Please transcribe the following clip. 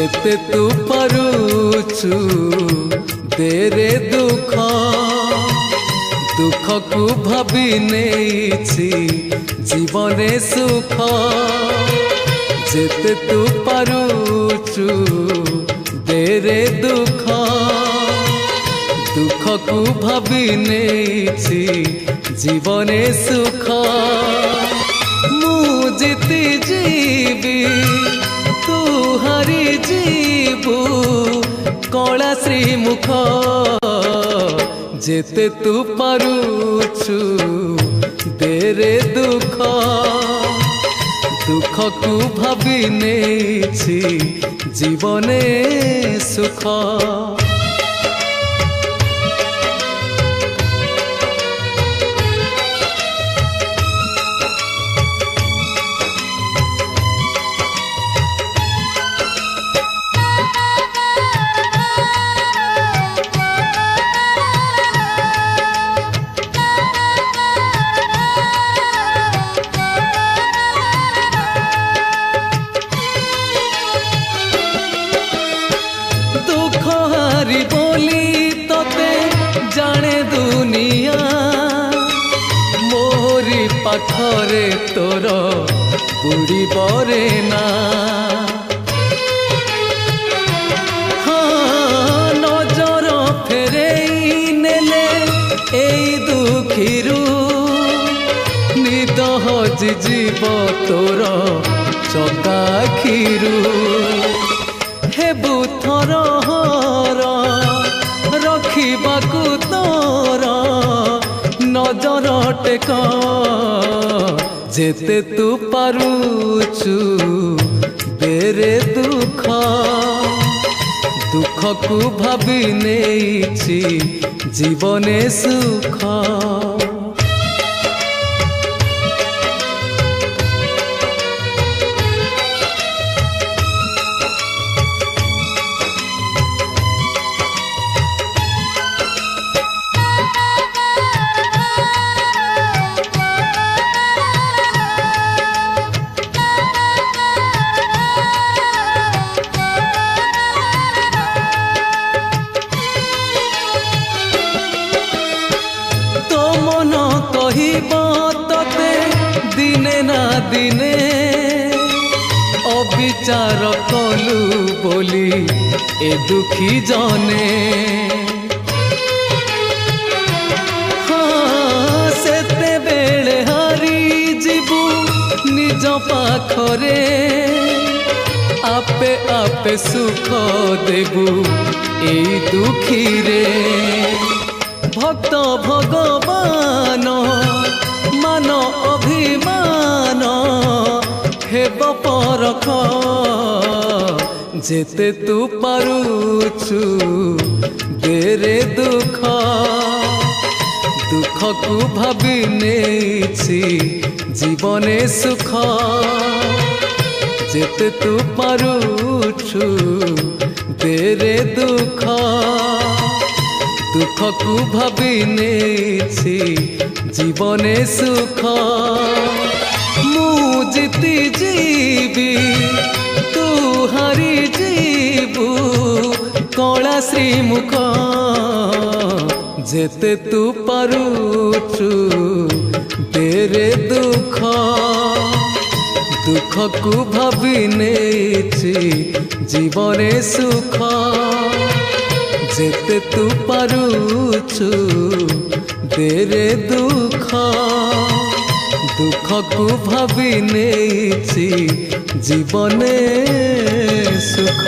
जेते तू पारुचु देरे दुख दुख को भाभी नेछि जीवने सुख जेते तू पारुचु देरे दुख दुख को भाभी नेछि जीवने सुख मु जीती जीवी तू हारी जीवु कला श्रीमुख जेते तू पारुचु देरे दुख दुख को भाभी नेछि जीवने सुख बोली तोते जाने दुनिया मोरी पाखरे तोर बुढ़ी बरे ना हाँ नजर फेरे नेले एई दुखीरू निद हजि जीव तोर चकाखीरू हेबु थर रखिबाकू तोर नजर टेक जेते तू पारुचु बेरे दुख दुख को भाभी नेछि जीवने सुख तते दिने ना दिने अविचार कलु बोली ए दुखी जने हाँ सेते बेले हारी जीवु निज पाखरे आपे आपे सुख देबु ए दुखी रे भक्त भगवान मान अभिमान हेब परख जेते तू पारुचु देरे दुख दुख को भाभी नेछि जीवने सुख जेते तू पारुचु देरे दुख दुख को भाभी नेछि जीवने सुख मु जीती जीवी तू हारी जीवु कला श्रीमुख जेते तू पारुचु देरे दुख दुख को भाभी नेछि जीवने सुख जेते तू पारुचु देरे दुख दुख को भाभी नेछि जीवने सुख।